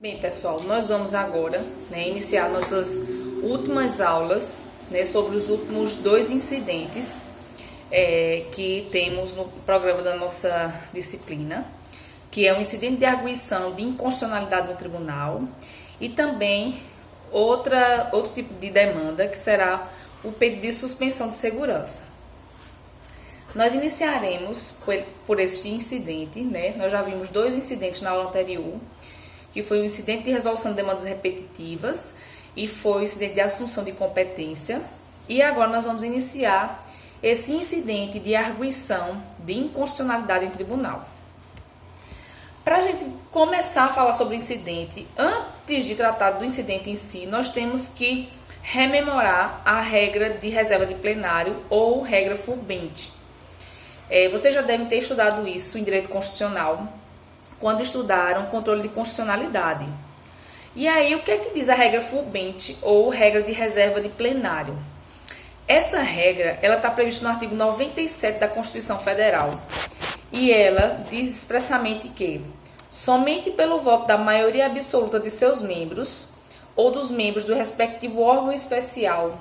Bem, pessoal, nós vamos agora iniciar nossas últimas aulas sobre os últimos dois incidentes que temos no programa da nossa disciplina, que é o incidente de arguição de inconstitucionalidade no tribunal e também outro tipo de demanda, que será o pedido de suspensão de segurança. Nós iniciaremos por este incidente, nós já vimos dois incidentes na aula anterior, que foi o incidente de resolução de demandas repetitivas e foi o incidente de assunção de competência. E agora nós vamos iniciar esse incidente de arguição de inconstitucionalidade em tribunal. Para a gente começar a falar sobre o incidente, antes de tratar do incidente em si, nós temos que rememorar a regra de reserva de plenário ou regra fulbente. Vocês já devem ter estudado isso em direito constitucional, quando estudaram controle de constitucionalidade. E aí, o que é que diz a regra fulbente ou regra de reserva de plenário? Essa regra, ela está prevista no artigo 97 da Constituição Federal. E ela diz expressamente que somente pelo voto da maioria absoluta de seus membros ou dos membros do respectivo órgão especial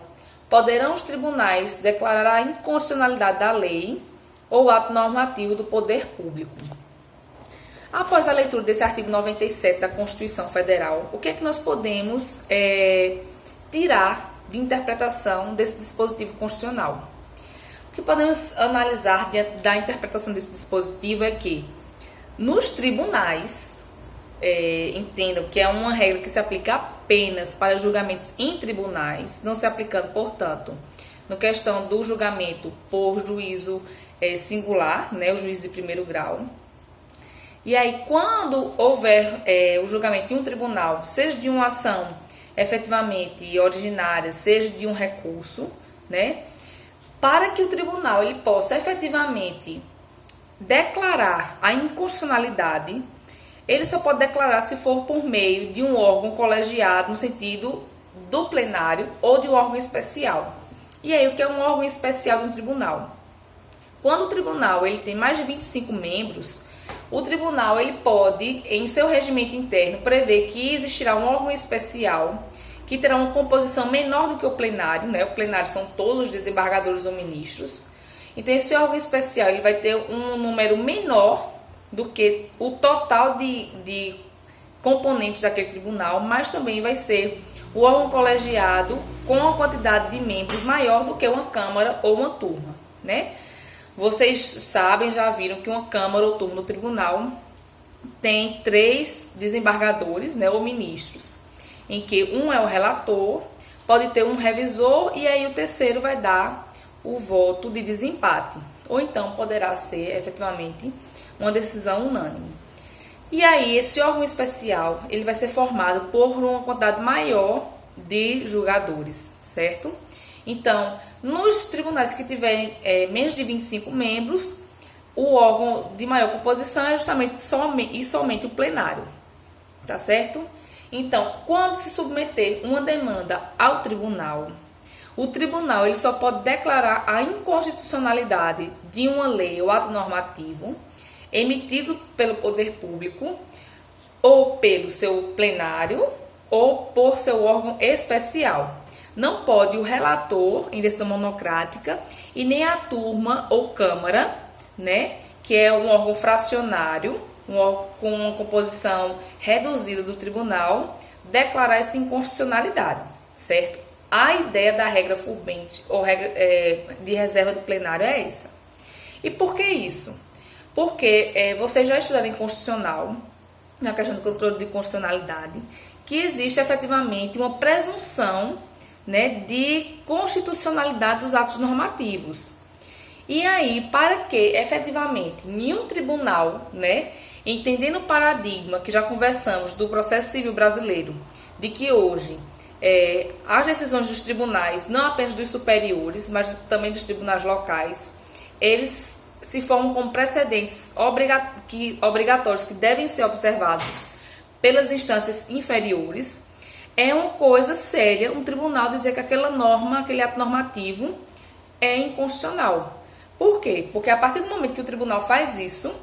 poderão os tribunais declarar a inconstitucionalidade da lei ou ato normativo do poder público. Após a leitura desse artigo 97 da Constituição Federal, o que é que nós podemos tirar de interpretação desse dispositivo constitucional? O que podemos analisar da interpretação desse dispositivo é que, nos tribunais, entendam que é uma regra que se aplica apenas para julgamentos em tribunais, não se aplicando, portanto, na questão do julgamento por juízo singular, o juízo de primeiro grau. E aí, quando houver o julgamento em um tribunal, seja de uma ação efetivamente originária, seja de um recurso, para que o tribunal ele possa efetivamente declarar a inconstitucionalidade, ele só pode declarar se for por meio de um órgão colegiado, no sentido do plenário, ou de um órgão especial. E aí, o que é um órgão especial de um tribunal? Quando o tribunal ele tem mais de 25 membros, o tribunal ele pode, em seu regimento interno, prever que existirá um órgão especial que terá uma composição menor do que o plenário, O plenário são todos os desembargadores ou ministros. Então, esse órgão especial ele vai ter um número menor do que o total de componentes daquele tribunal, mas também vai ser o órgão colegiado com a quantidade de membros maior do que uma câmara ou uma turma, Vocês sabem, já viram que uma câmara ou turma no tribunal tem 3 desembargadores, ou ministros, em que um é o relator, pode ter um revisor e aí o terceiro vai dar o voto de desempate. Ou então poderá ser, efetivamente, uma decisão unânime. E aí esse órgão especial, ele vai ser formado por uma quantidade maior de julgadores, certo? Então, nos tribunais que tiverem menos de 25 membros, o órgão de maior composição é justamente somente o plenário, tá certo? Então, quando se submeter uma demanda ao tribunal, o tribunal ele só pode declarar a inconstitucionalidade de uma lei ou ato normativo emitido pelo poder público ou pelo seu plenário ou por seu órgão especial. Não pode o relator em decisão monocrática e nem a turma ou câmara, que é um órgão fracionário, um órgão com uma composição reduzida do tribunal, declarar essa inconstitucionalidade, certo? A ideia da regra fulbente ou regra de reserva do plenário é essa. E por que isso? Porque vocês já estudaram em constitucional, na questão do controle de constitucionalidade, que existe efetivamente uma presunção de constitucionalidade dos atos normativos. E aí, para que efetivamente nenhum tribunal, entendendo o paradigma que já conversamos do processo civil brasileiro, de que hoje as decisões dos tribunais, não apenas dos superiores, mas também dos tribunais locais, eles se formam como precedentes obrigatórios que devem ser observados pelas instâncias inferiores. É uma coisa séria um tribunal dizer que aquela norma, aquele ato normativo é inconstitucional. Por quê? Porque a partir do momento que o tribunal faz isso,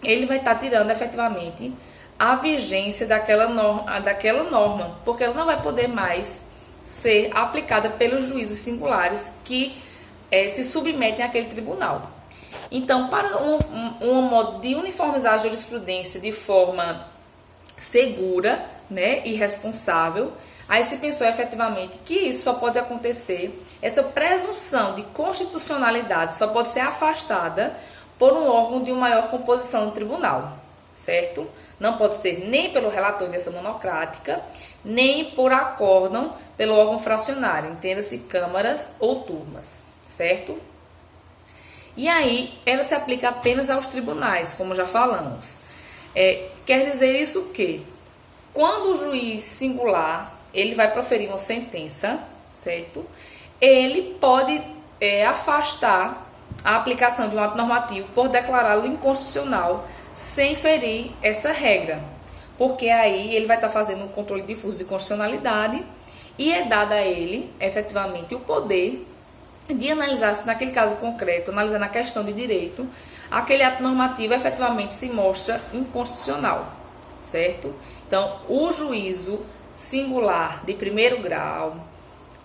ele vai estar tirando efetivamente a vigência daquela norma, porque ela não vai poder mais ser aplicada pelos juízos singulares que se submetem àquele tribunal. Então, para um modo de uniformizar a jurisprudência de forma segura, né, e responsável, aí se pensou efetivamente que isso só pode acontecer, essa presunção de constitucionalidade só pode ser afastada por um órgão de uma maior composição do tribunal, certo? Não pode ser nem pelo relator dessa monocrática, nem por acórdão pelo órgão fracionário, entenda-se câmaras ou turmas, certo? E aí, ela se aplica apenas aos tribunais, como já falamos. Quer dizer isso que, quando o juiz singular, ele vai proferir uma sentença, certo? Ele pode afastar a aplicação de um ato normativo por declará-lo inconstitucional, sem ferir essa regra. Porque aí ele vai estar fazendo um controle difuso de constitucionalidade e é dado a ele, efetivamente, o poder de analisar se naquele caso concreto, analisando a questão de direito, aquele ato normativo efetivamente se mostra inconstitucional, certo? Então, o juízo singular de primeiro grau,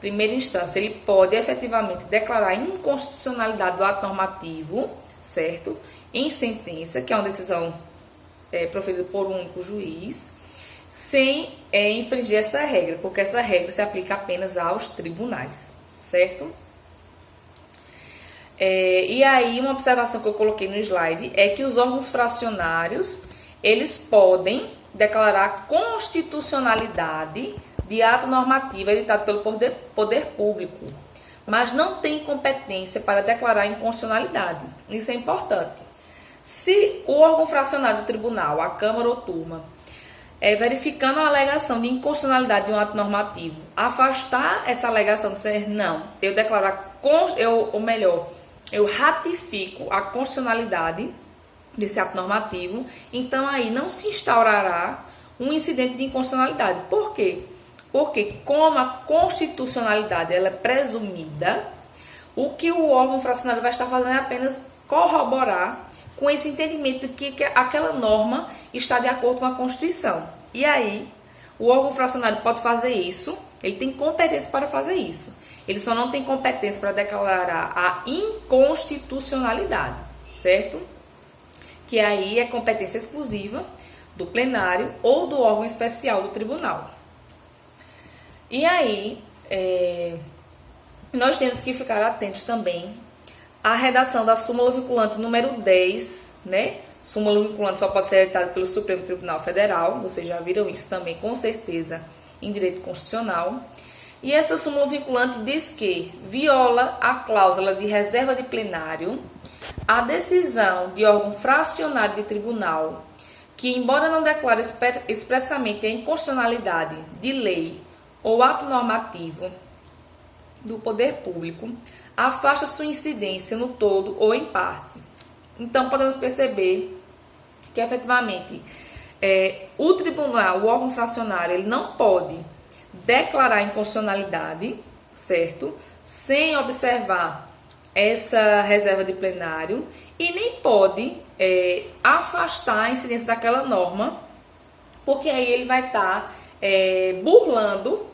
primeira instância, ele pode efetivamente declarar a inconstitucionalidade do ato normativo, certo? Em sentença, que é uma decisão proferida por um único juiz, sem infringir essa regra, porque essa regra se aplica apenas aos tribunais, certo? E aí, uma observação que eu coloquei no slide é que os órgãos fracionários, eles podem declarar constitucionalidade de ato normativo editado pelo poder público, mas não tem competência para declarar inconstitucionalidade. Isso é importante. Se o órgão fracionário do tribunal, a Câmara ou turma, verificando a alegação de inconstitucionalidade de um ato normativo, afastar essa alegação de ser não, eu ratifico a constitucionalidade desse ato normativo, então aí não se instaurará um incidente de inconstitucionalidade. Por quê? Porque como a constitucionalidade ela é presumida, o que o órgão fracionário vai estar fazendo é apenas corroborar com esse entendimento de que aquela norma está de acordo com a Constituição. E aí, o órgão fracionário pode fazer isso, ele tem competência para fazer isso. Ele só não tem competência para declarar a inconstitucionalidade, certo? Que aí é competência exclusiva do plenário ou do órgão especial do tribunal. E aí, nós temos que ficar atentos também à redação da súmula vinculante número 10, né? Súmula vinculante só pode ser editada pelo Supremo Tribunal Federal, vocês já viram isso também, com certeza, em direito constitucional. E essa súmula vinculante diz que viola a cláusula de reserva de plenário a decisão de órgão fracionário de tribunal que, embora não declare expressamente a inconstitucionalidade de lei ou ato normativo do poder público, afasta sua incidência no todo ou em parte. Então, podemos perceber que, efetivamente, o tribunal, o órgão fracionário, ele não pode declarar inconstitucionalidade, certo? Sem observar essa reserva de plenário e nem pode afastar a incidência daquela norma, porque aí ele vai estar burlando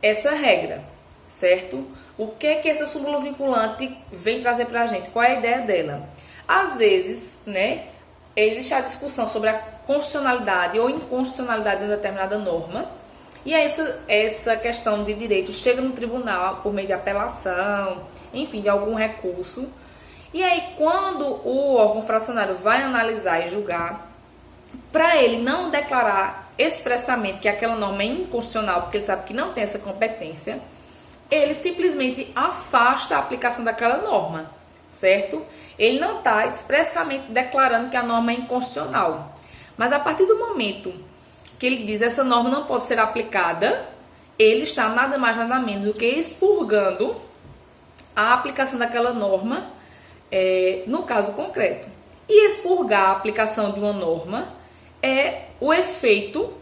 essa regra, certo? O que é que essa súmula vinculante vem trazer para a gente? Qual é a ideia dela? Às vezes, né, existe a discussão sobre a constitucionalidade ou inconstitucionalidade de uma determinada norma, e essa questão de direito chega no tribunal por meio de apelação, enfim, de algum recurso. E aí, quando o órgão fracionário vai analisar e julgar, para ele não declarar expressamente que aquela norma é inconstitucional, porque ele sabe que não tem essa competência, ele simplesmente afasta a aplicação daquela norma, certo? Ele não está expressamente declarando que a norma é inconstitucional. Mas a partir do momento que ele diz essa norma não pode ser aplicada, ele está nada mais nada menos do que expurgando a aplicação daquela norma no caso concreto. E expurgar a aplicação de uma norma é o efeito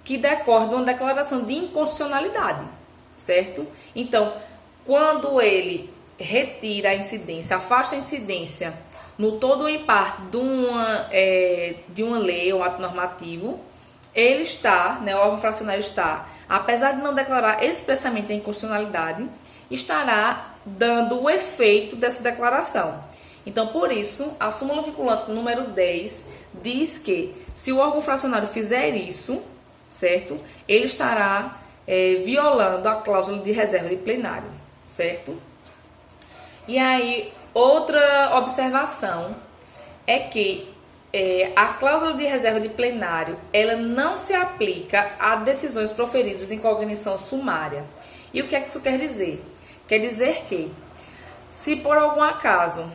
que decorre de uma declaração de inconstitucionalidade, certo? Então, quando ele retira a incidência, afasta a incidência no todo ou em parte de uma lei ou ato normativo, ele está, né, o órgão fracionário está, apesar de não declarar expressamente a inconstitucionalidade, estará dando o efeito dessa declaração. Então, por isso, a súmula vinculante número 10 diz que se o órgão fracionário fizer isso, certo? Ele estará violando a cláusula de reserva de plenário, certo? E aí, outra observação é que a cláusula de reserva de plenário, ela não se aplica a decisões proferidas em cognição sumária. E o que é que isso quer dizer? Quer dizer que, se por algum acaso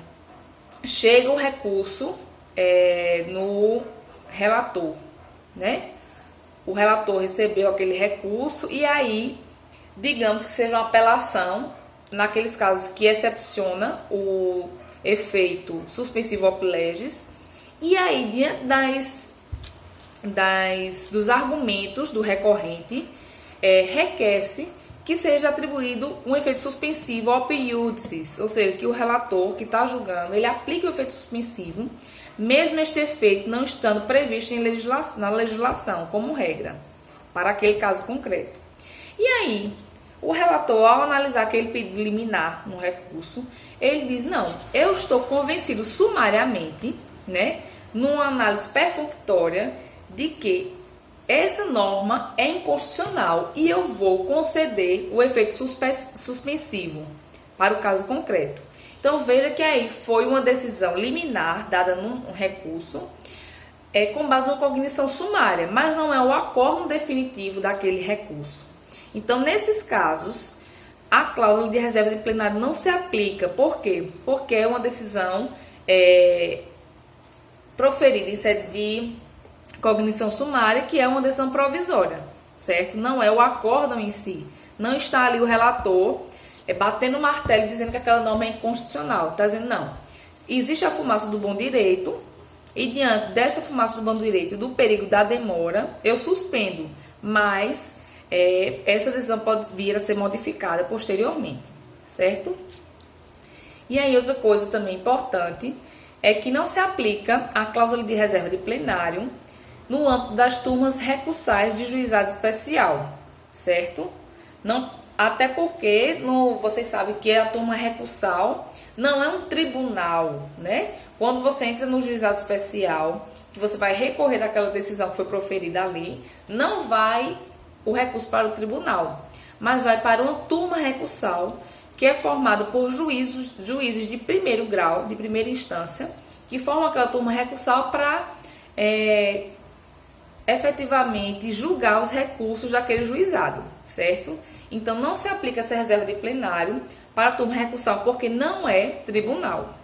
chega o recurso no relator, né? O relator recebeu aquele recurso e aí, digamos que seja uma apelação, naqueles casos que excepciona o efeito suspensivo op legis, e aí, diante dos argumentos do recorrente, requer-se que seja atribuído um efeito suspensivo op iudicis, ou seja, que o relator que está julgando, ele aplique o efeito suspensivo, mesmo este efeito não estando previsto na legislação como regra, para aquele caso concreto. E aí, o relator, ao analisar aquele pedido liminar no recurso, ele diz, não, eu estou convencido sumariamente, né, numa análise perfunctória, de que essa norma é inconstitucional e eu vou conceder o efeito suspensivo para o caso concreto. Então, veja que aí foi uma decisão liminar dada num recurso com base numa cognição sumária, mas não é o acórdão definitivo daquele recurso. Então, nesses casos, a cláusula de reserva de plenário não se aplica. Por quê? Porque é uma decisão proferida em sede de cognição sumária, que é uma decisão provisória, certo? Não é o acórdão em si. Não está ali o relator batendo o martelo dizendo que aquela norma é inconstitucional. Está dizendo, não. Existe a fumaça do bom direito e diante dessa fumaça do bom direito e do perigo da demora, eu suspendo, mas essa decisão pode vir a ser modificada posteriormente, certo? E aí outra coisa também importante é que não se aplica a cláusula de reserva de plenário no âmbito das turmas recursais de juizado especial, certo? Não, até porque vocês sabem que a turma recursal não é um tribunal, né? Quando você entra no juizado especial, que você vai recorrer daquela decisão que foi proferida ali, não vai o recurso para o tribunal, mas vai para uma turma recursal que é formada por juízes de primeiro grau, de primeira instância, que formam aquela turma recursal para efetivamente julgar os recursos daquele juizado, certo? Então, não se aplica essa reserva de plenário para a turma recursal, porque não é tribunal.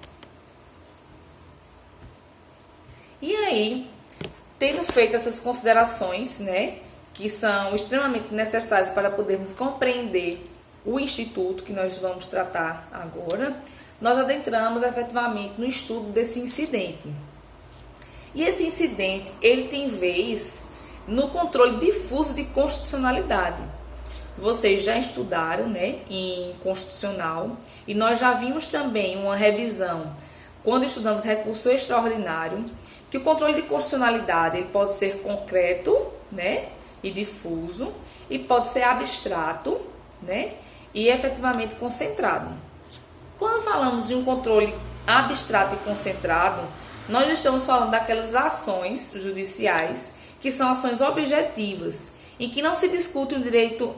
E aí, tendo feito essas considerações, né, que são extremamente necessárias para podermos compreender o instituto que nós vamos tratar agora, nós adentramos efetivamente no estudo desse incidente. E esse incidente, ele tem vez no controle difuso de constitucionalidade. Vocês já estudaram, né, em constitucional, e nós já vimos também uma revisão, quando estudamos recurso extraordinário, que o controle de constitucionalidade ele pode ser concreto, né, e difuso, e pode ser abstrato, né, e efetivamente concentrado. Quando falamos de um controle abstrato e concentrado, nós estamos falando daquelas ações judiciais que são ações objetivas, em que não se discute um direito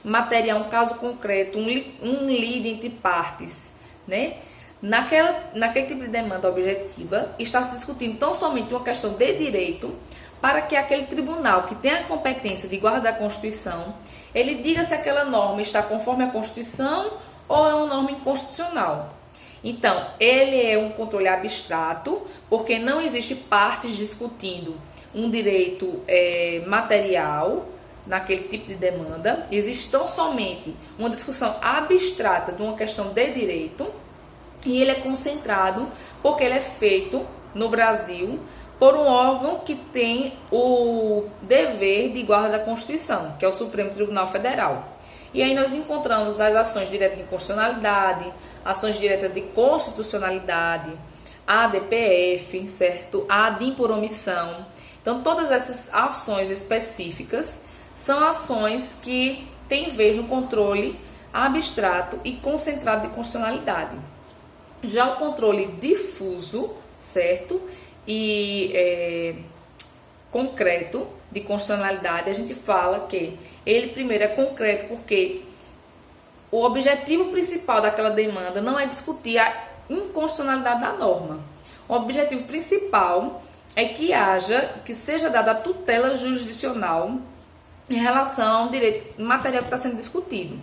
material, um caso concreto, um lide entre partes, né? Naquele tipo de demanda objetiva, está se discutindo tão somente uma questão de direito para que aquele tribunal que tem a competência de guardar a Constituição, ele diga se aquela norma está conforme a Constituição ou é uma norma inconstitucional. Então, ele é um controle abstrato, porque não existe partes discutindo um direito material naquele tipo de demanda. Existe tão somente uma discussão abstrata de uma questão de direito, e ele é concentrado porque ele é feito no Brasil por um órgão que tem o dever de guarda da Constituição, que é o Supremo Tribunal Federal. E aí nós encontramos as ações diretas de inconstitucionalidade, ações diretas de constitucionalidade, a ADPF, certo? A ADIM por omissão. Então, Então, todas essas ações específicas são ações que têm vez no controle abstrato e concentrado de constitucionalidade. Já o controle difuso, certo? E concreto de constitucionalidade, a gente fala que ele primeiro é concreto porque o objetivo principal daquela demanda não é discutir a inconstitucionalidade da norma. O objetivo principal é que seja dada a tutela jurisdicional em relação ao direito material que está sendo discutido.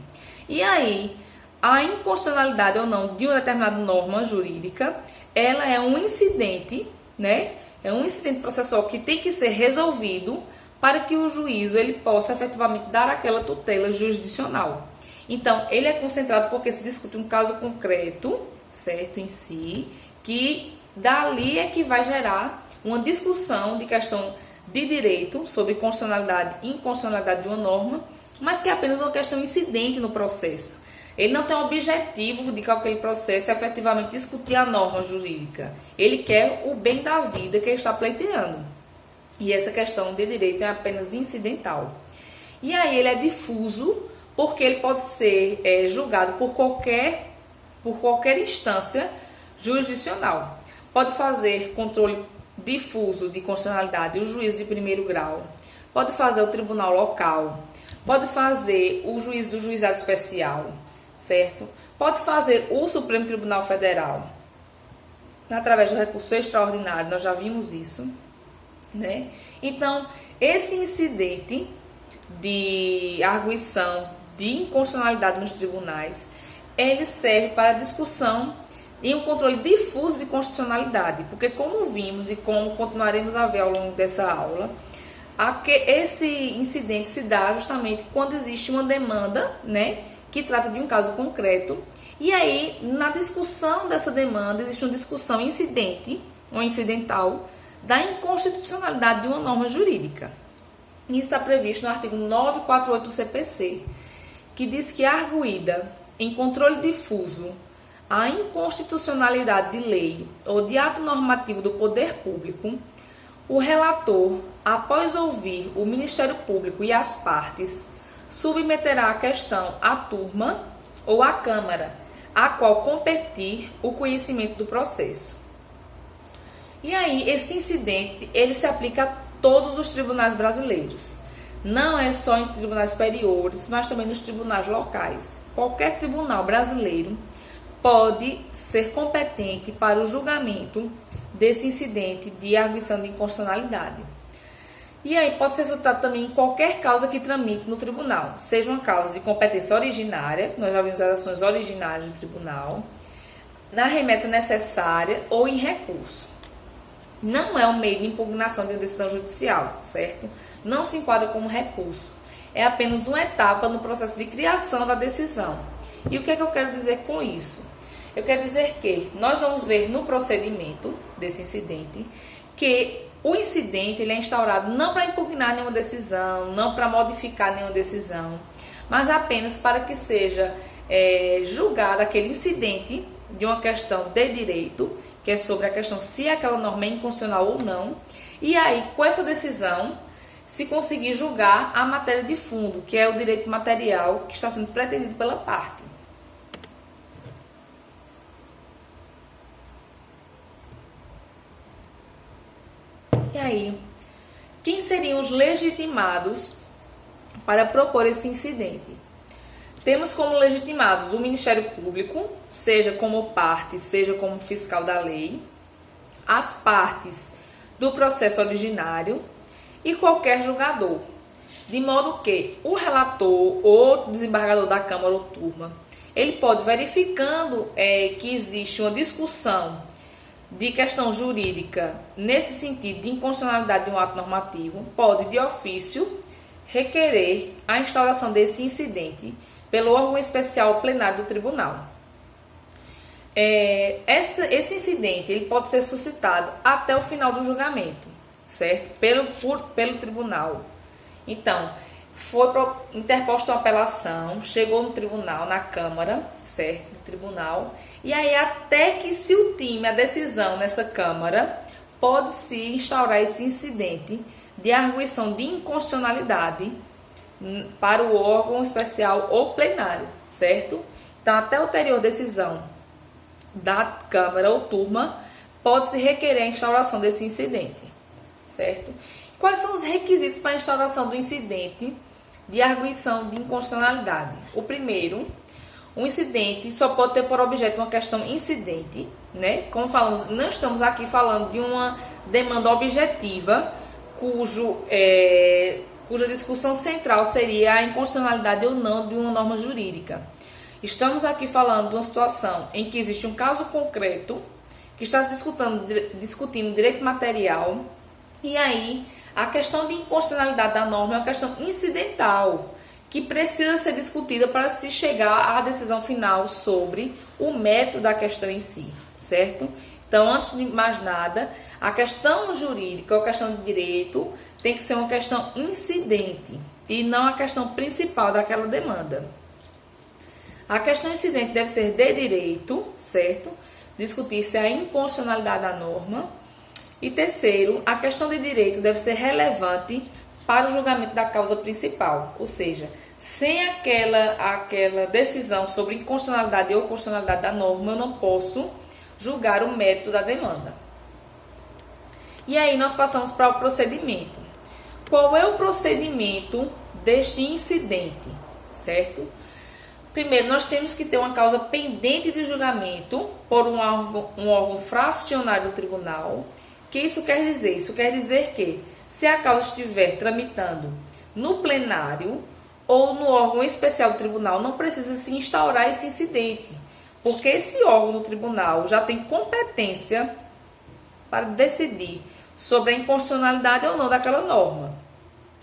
E aí, a inconstitucionalidade ou não de uma determinada norma jurídica, ela é um incidente, né? É um incidente processual que tem que ser resolvido para que o juízo ele possa efetivamente dar aquela tutela jurisdicional. Então, ele é concentrado porque se discute um caso concreto, certo, em si, que dali é que vai gerar uma discussão de questão de direito sobre constitucionalidade e inconstitucionalidade de uma norma, mas que é apenas uma questão incidente no processo. Ele não tem o objetivo de que aquele processo efetivamente discutir a norma jurídica. Ele quer o bem da vida que ele está pleiteando. E essa questão de direito é apenas incidental. E aí ele é difuso porque ele pode ser julgado por qualquer instância jurisdicional. Pode fazer controle difuso de constitucionalidade o juiz de primeiro grau, pode fazer o tribunal local, pode fazer o juiz do juizado especial, certo? Pode fazer o Supremo Tribunal Federal, através do recurso extraordinário, nós já vimos isso, né? Então, esse incidente de arguição de inconstitucionalidade nos tribunais, ele serve para discussão e um controle difuso de constitucionalidade, porque como vimos e como continuaremos a ver ao longo dessa aula, esse incidente se dá justamente quando existe uma demanda, né, que trata de um caso concreto, e aí na discussão dessa demanda existe uma discussão incidente ou incidental da inconstitucionalidade de uma norma jurídica. Isso está previsto no artigo 948 do CPC, que diz que arguida em controle difuso a inconstitucionalidade de lei ou de ato normativo do poder público, o relator, após ouvir o Ministério Público e as partes, submeterá a questão à turma ou à Câmara, a qual competir o conhecimento do processo. E aí, esse incidente, ele se aplica a todos os tribunais brasileiros. Não é só em tribunais superiores, mas também nos tribunais locais. Qualquer tribunal brasileiro pode ser competente para o julgamento desse incidente de arguição de inconstitucionalidade. E aí pode ser resultado também em qualquer causa que tramite no tribunal, seja uma causa de competência originária, nós já vimos as ações originárias do tribunal, na remessa necessária ou em recurso. Não é um meio de impugnação de uma decisão judicial, certo? Não se enquadra como recurso. É apenas uma etapa no processo de criação da decisão. E o que é que eu quero dizer com isso? Eu quero dizer que nós vamos ver no procedimento desse incidente que o incidente ele é instaurado não para impugnar nenhuma decisão, não para modificar nenhuma decisão, mas apenas para que seja julgado aquele incidente de uma questão de direito, que é sobre a questão se aquela norma é inconstitucional ou não, e aí com essa decisão se conseguir julgar a matéria de fundo, que é o direito material que está sendo pretendido pela parte. E aí, quem seriam os legitimados para propor esse incidente? Temos como legitimados o Ministério Público, seja como parte, seja como fiscal da lei, as partes do processo originário e qualquer julgador, de modo que o relator ou desembargador da Câmara ou turma, ele pode, verificando que existe uma discussão de questão jurídica nesse sentido de inconstitucionalidade de um ato normativo, pode de ofício requerer a instauração desse incidente pelo órgão especial plenário do tribunal. Esse incidente ele pode ser suscitado até o final do julgamento, certo? Pelo tribunal. Então, foi interposta uma apelação, chegou no tribunal, na Câmara, certo? No tribunal, e aí até que se ultime a decisão nessa Câmara, pode-se instaurar esse incidente de arguição de inconstitucionalidade para o órgão especial ou plenário, certo? Então, até a ulterior decisão da Câmara ou turma, pode-se requerer a instauração desse incidente, certo? Quais são os requisitos para a instauração do incidente de arguição de inconstitucionalidade? O primeiro, um incidente só pode ter por objeto uma questão incidente, né? Como falamos, não estamos aqui falando de uma demanda objetiva, cuja discussão central seria a inconstitucionalidade ou não de uma norma jurídica. Estamos aqui falando de uma situação em que existe um caso concreto que está se discutindo direito material, e aí a questão de inconstitucionalidade da norma é uma questão incidental que precisa ser discutida para se chegar à decisão final sobre o mérito da questão em si, certo? Então, antes de mais nada, a questão jurídica ou a questão de direito tem que ser uma questão incidente e não a questão principal daquela demanda. A questão incidente deve ser de direito, certo? Discutir-se a inconstitucionalidade da norma. E terceiro, a questão de direito deve ser relevante para o julgamento da causa principal, ou seja, sem aquela decisão sobre inconstitucionalidade ou constitucionalidade da norma, eu não posso julgar o mérito da demanda. E aí nós passamos para o procedimento. Qual é o procedimento deste incidente, certo? Primeiro, nós temos que ter uma causa pendente de julgamento por um órgão fracionário do tribunal. O que isso quer dizer? Isso quer dizer que, se a causa estiver tramitando no plenário ou no órgão especial do tribunal, não precisa se instaurar esse incidente, porque esse órgão do tribunal já tem competência para decidir sobre a inconstitucionalidade ou não daquela norma,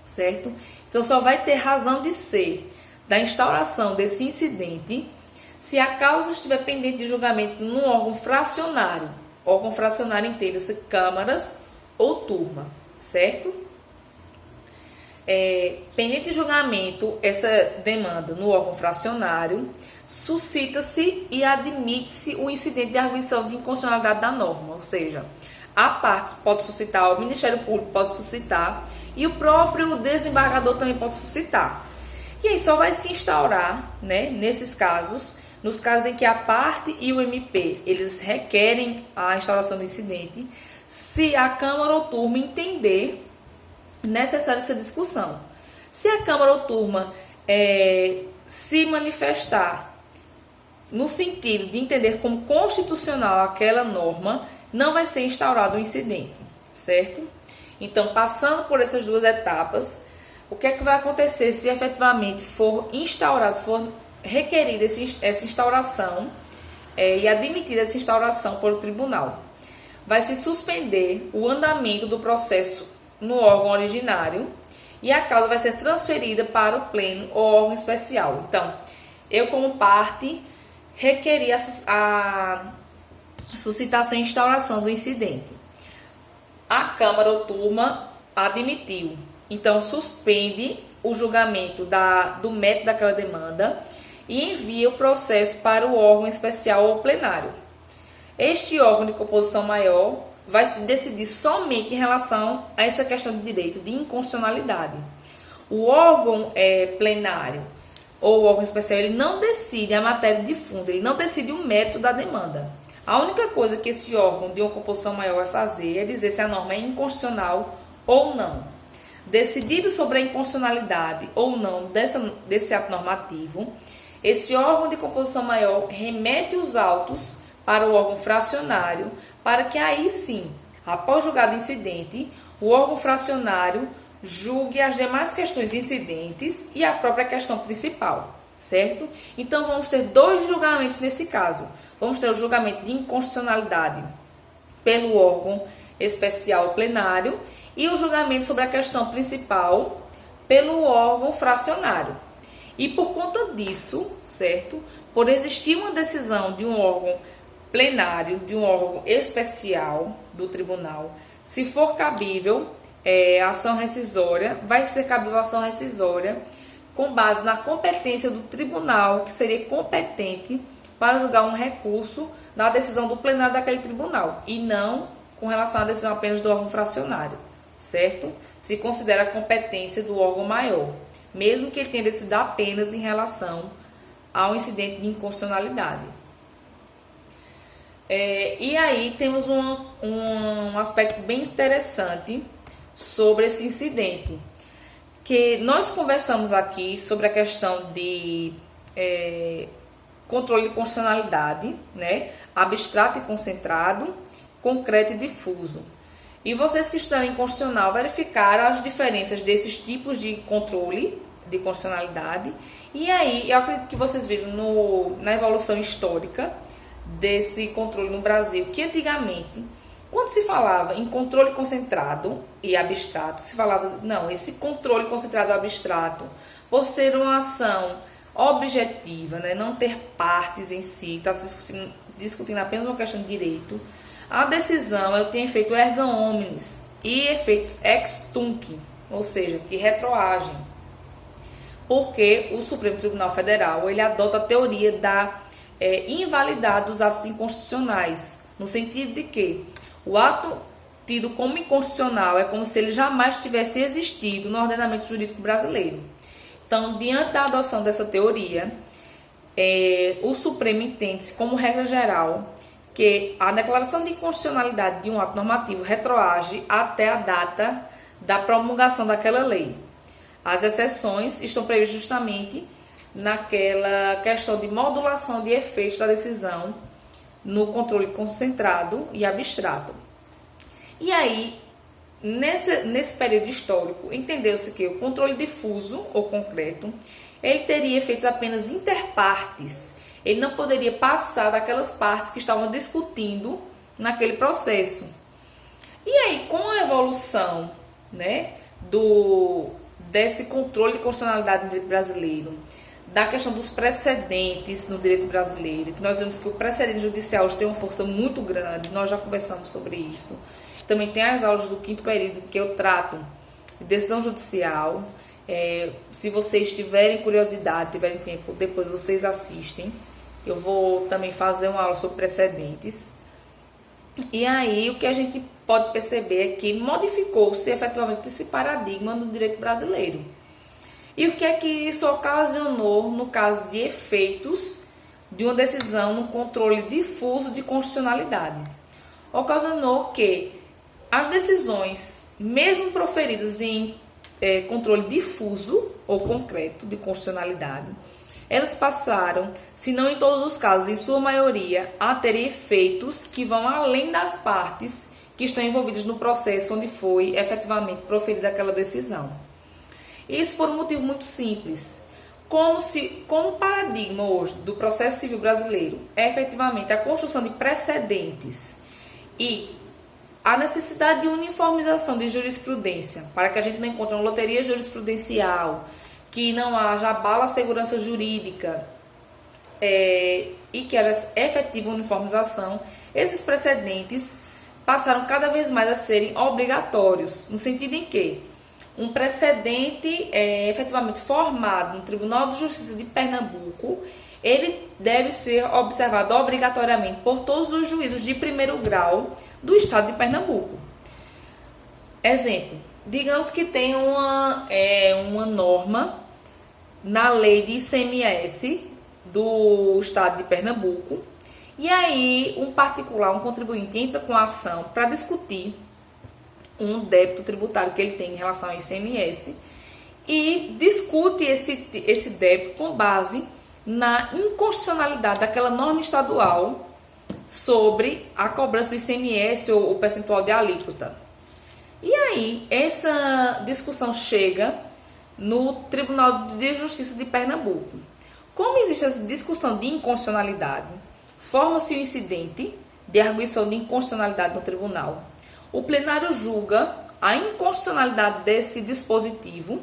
certo? Então, só vai ter razão de ser da instauração desse incidente se a causa estiver pendente de julgamento num órgão fracionário. Órgão fracionário inteira-se câmaras ou turma, certo? Pendente de julgamento, essa demanda no órgão fracionário, suscita-se e admite-se o incidente de arguição de inconstitucionalidade da norma, ou seja, a parte pode suscitar, o Ministério Público pode suscitar e o próprio desembargador também pode suscitar. E aí só vai se instaurar, né, nesses casos, nos casos em que a parte e o MP, eles requerem a instauração do incidente, se a Câmara ou turma entender necessária essa discussão. Se a Câmara ou turma se manifestar no sentido de entender como constitucional aquela norma, não vai ser instaurado o incidente, certo? Então, passando por essas duas etapas, o que é que vai acontecer se efetivamente for instaurado, for requerida essa instauração e admitida essa instauração pelo tribunal? Vai se suspender o andamento do processo no órgão originário e a causa vai ser transferida para o pleno ou órgão especial. Então, eu como parte requeri a suscitação e instauração do incidente. A Câmara ou turma admitiu. Então, suspende o julgamento do mérito daquela demanda e envia o processo para o órgão especial ou plenário. Este órgão de composição maior vai se decidir somente em relação a essa questão de direito de inconstitucionalidade. O órgão plenário ou o órgão especial, ele não decide a matéria de fundo, ele não decide o mérito da demanda. A única coisa que esse órgão de uma composição maior vai fazer é dizer se a norma é inconstitucional ou não. Decidido sobre a inconstitucionalidade ou não desse ato normativo, esse órgão de composição maior remete os autos para o órgão fracionário, para que aí sim, após julgado o incidente, o órgão fracionário julgue as demais questões incidentes e a própria questão principal, certo? Então, vamos ter dois julgamentos nesse caso. Vamos ter o julgamento de inconstitucionalidade pelo órgão especial plenário e o julgamento sobre a questão principal pelo órgão fracionário. E por conta disso, certo? Por existir uma decisão de um órgão plenário, de um órgão especial do tribunal, se for cabível a ação rescisória, vai ser cabível a ação rescisória com base na competência do tribunal, que seria competente para julgar um recurso da decisão do plenário daquele tribunal, e não com relação à decisão apenas do órgão fracionário, certo? Se considera a competência do órgão maior, mesmo que ele tenha decidido apenas em relação ao incidente de inconstitucionalidade. E aí temos um aspecto bem interessante sobre esse incidente, que nós conversamos aqui sobre a questão de controle de constitucionalidade, né? Abstrato e concentrado, concreto e difuso. E vocês que estudam em constitucional verificaram as diferenças desses tipos de controle de constitucionalidade. E aí, eu acredito que vocês viram na evolução histórica desse controle no Brasil, que antigamente, quando se falava em controle concentrado e abstrato, se falava, não, esse controle concentrado e abstrato, por ser uma ação objetiva, né, não ter partes em si, está se discutindo apenas uma questão de direito, a decisão tem efeito erga omnes e efeitos ex tunc, ou seja, que retroagem, porque o Supremo Tribunal Federal ele adota a teoria da invalidade dos atos inconstitucionais, no sentido de que o ato tido como inconstitucional é como se ele jamais tivesse existido no ordenamento jurídico brasileiro. Então, diante da adoção dessa teoria, o Supremo entende-se como regra geral que a declaração de inconstitucionalidade de um ato normativo retroage até a data da promulgação daquela lei. As exceções estão previstas justamente naquela questão de modulação de efeitos da decisão no controle concentrado e abstrato. E aí, nesse período histórico, entendeu-se que o controle difuso ou concreto, ele teria efeitos apenas interpartes. Ele não poderia passar daquelas partes que estavam discutindo naquele processo. E aí, com a evolução, né, desse controle de constitucionalidade no direito brasileiro, da questão dos precedentes no direito brasileiro, que nós vemos que o precedente judicial hoje tem uma força muito grande, nós já conversamos sobre isso. Também tem as aulas do 5º período que eu trato de decisão judicial. Se vocês tiverem curiosidade, tiverem tempo, depois vocês assistem. Eu vou também fazer uma aula sobre precedentes. E aí o que a gente pode perceber é que modificou-se efetivamente esse paradigma no direito brasileiro. E o que é que isso ocasionou no caso de efeitos de uma decisão no controle difuso de constitucionalidade? Ocasionou que as decisões, mesmo proferidas em controle difuso ou concreto de constitucionalidade, elas passaram, se não em todos os casos, em sua maioria, a ter efeitos que vão além das partes que estão envolvidas no processo onde foi efetivamente proferida aquela decisão. Isso por um motivo muito simples. Como o paradigma hoje do processo civil brasileiro é efetivamente a construção de precedentes e a necessidade de uniformização de jurisprudência, para que a gente não encontre uma loteria jurisprudencial, que não haja abala a segurança jurídica e que haja efetiva uniformização, esses precedentes passaram cada vez mais a serem obrigatórios, no sentido em que um precedente efetivamente formado no Tribunal de Justiça de Pernambuco, ele deve ser observado obrigatoriamente por todos os juízos de primeiro grau do estado de Pernambuco. Exemplo, digamos que tem uma norma na lei de ICMS do estado de Pernambuco, e aí um particular, um contribuinte entra com a ação para discutir um débito tributário que ele tem em relação ao ICMS e discute esse débito com base na inconstitucionalidade daquela norma estadual sobre a cobrança do ICMS ou o percentual de alíquota. E aí, essa discussão chega no Tribunal de Justiça de Pernambuco. Como existe essa discussão de inconstitucionalidade, forma-se um incidente de arguição de inconstitucionalidade no tribunal. O plenário julga a inconstitucionalidade desse dispositivo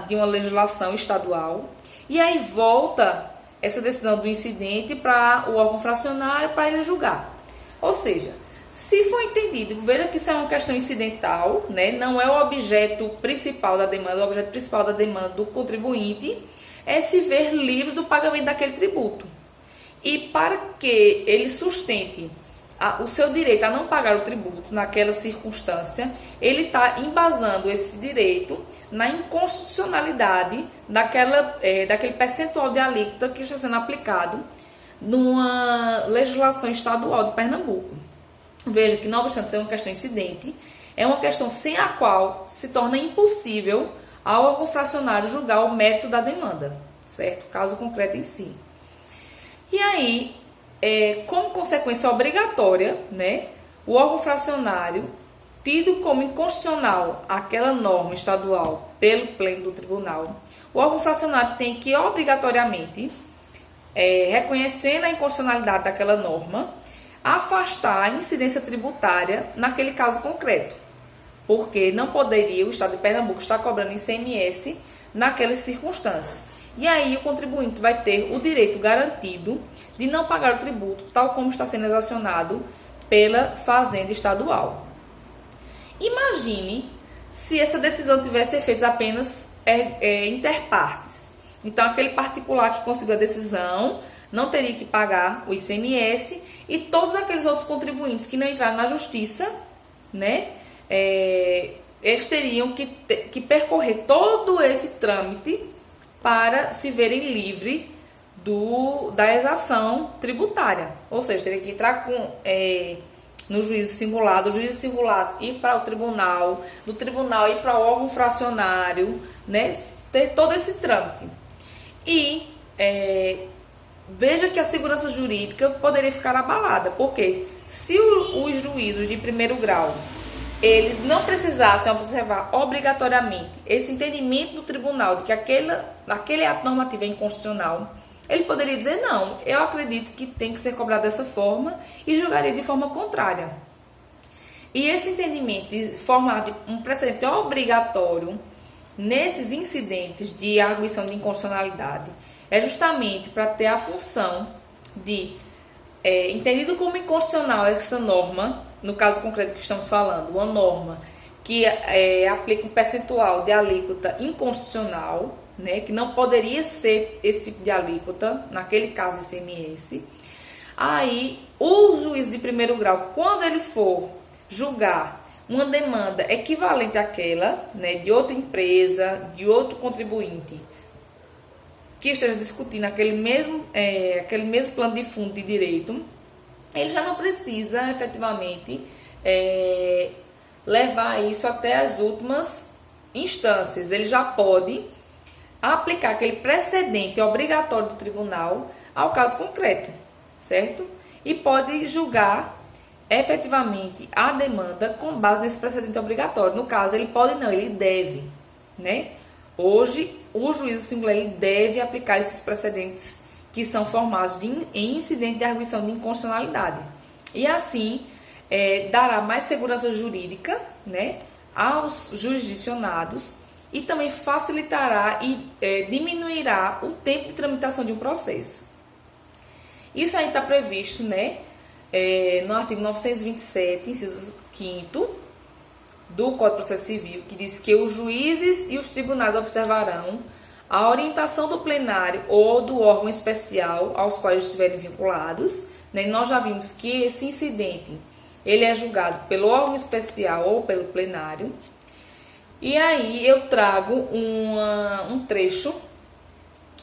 de uma legislação estadual e aí volta essa decisão do incidente para o órgão fracionário para ele julgar. Ou seja, se for entendido, veja que isso é uma questão incidental, né? Não é o objeto principal da demanda, o objeto principal da demanda do contribuinte é se ver livre do pagamento daquele tributo. E para que ele sustente o seu direito a não pagar o tributo naquela circunstância, ele está embasando esse direito na inconstitucionalidade daquele percentual de alíquota que está sendo aplicado numa legislação estadual de Pernambuco. Veja que, não obstante ser uma questão incidente, é uma questão sem a qual se torna impossível ao órgão fracionário julgar o mérito da demanda, certo? O caso concreto em si. E aí, como consequência obrigatória, né, o órgão fracionário, tido como inconstitucional aquela norma estadual pelo pleno do tribunal, o órgão fracionário tem que obrigatoriamente, reconhecendo a inconstitucionalidade daquela norma, afastar a incidência tributária naquele caso concreto, porque não poderia o Estado de Pernambuco estar cobrando ICMS naquelas circunstâncias. E aí o contribuinte vai ter o direito garantido de não pagar o tributo, tal como está sendo exacionado pela Fazenda Estadual. Imagine se essa decisão tivesse efeitos apenas interpartes. Então, aquele particular que conseguiu a decisão não teria que pagar o ICMS e todos aqueles outros contribuintes que não entraram na justiça, né, eles teriam que percorrer todo esse trâmite para se verem livres da exação tributária. Ou seja, teria que entrar no juízo simulado, o juízo simulado ir para o tribunal, do tribunal ir para o órgão fracionário, né, ter todo esse trâmite. E veja que a segurança jurídica poderia ficar abalada, porque se os juízos de primeiro grau eles não precisassem observar obrigatoriamente esse entendimento do tribunal de que aquele ato normativo é inconstitucional, ele poderia dizer, não, eu acredito que tem que ser cobrado dessa forma e julgaria de forma contrária. E esse entendimento de formar um precedente obrigatório nesses incidentes de arguição de inconstitucionalidade é justamente para ter a função de, entendido como inconstitucional essa norma, no caso concreto que estamos falando, uma norma que aplica um percentual de alíquota inconstitucional, né, que não poderia ser esse tipo de alíquota, naquele caso ICMS, aí o juiz de primeiro grau, quando ele for julgar uma demanda equivalente àquela, né, de outra empresa, de outro contribuinte, que esteja discutindo aquele mesmo plano de fundo de direito, ele já não precisa efetivamente levar isso até as últimas instâncias. Ele já pode aplicar aquele precedente obrigatório do tribunal ao caso concreto, certo? E pode julgar efetivamente a demanda com base nesse precedente obrigatório. No caso, ele pode não, ele deve, né? Hoje, o juízo singular ele deve aplicar esses precedentes que são formados em incidente de arguição de inconstitucionalidade. E assim, dará mais segurança jurídica, né, aos jurisdicionados e também facilitará e diminuirá o tempo de tramitação de um processo. Isso aí está previsto, né, no artigo 927, inciso 5º, do Código de Processo Civil, que diz que os juízes e os tribunais observarão a orientação do plenário ou do órgão especial aos quais estiverem vinculados, né? Nós já vimos que esse incidente ele é julgado pelo órgão especial ou pelo plenário. E aí eu trago um trecho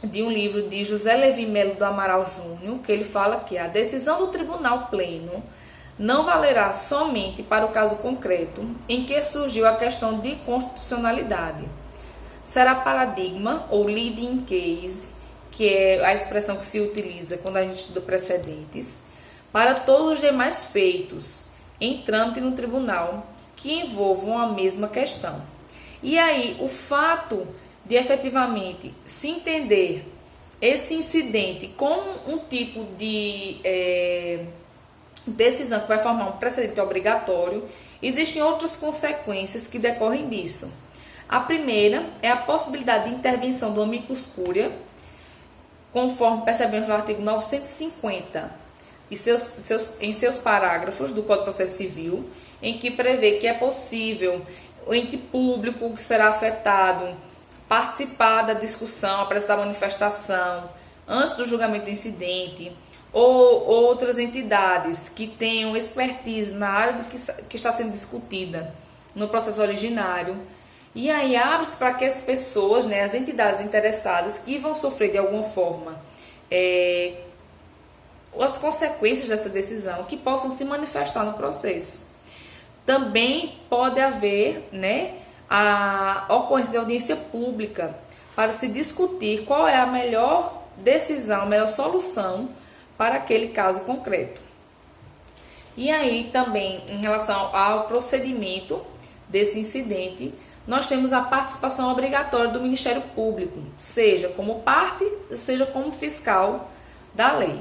de um livro de José Levi Melo do Amaral Júnior, que ele fala que a decisão do Tribunal Pleno não valerá somente para o caso concreto em que surgiu a questão de constitucionalidade. Será paradigma ou leading case, que é a expressão que se utiliza quando a gente estuda precedentes, para todos os demais feitos em trâmite no tribunal que envolvam a mesma questão. E aí, o fato de efetivamente se entender esse incidente como um tipo de decisão que vai formar um precedente obrigatório, existem outras consequências que decorrem disso. A primeira é a possibilidade de intervenção do amicus curiae, conforme percebemos no artigo 950 e em seus parágrafos do Código de Processo Civil, em que prevê que é possível o ente público que será afetado participar da discussão, apresentar manifestação antes do julgamento do incidente, ou outras entidades que tenham expertise na área que está sendo discutida no processo originário. E aí abre-se para que as pessoas, né, as entidades interessadas que vão sofrer de alguma forma as consequências dessa decisão, que possam se manifestar no processo. Também pode haver, né, a ocorrência de audiência pública para se discutir qual é a melhor decisão, a melhor solução para aquele caso concreto. E aí também, em relação ao procedimento desse incidente, nós temos a participação obrigatória do Ministério Público, seja como parte, seja como fiscal da lei.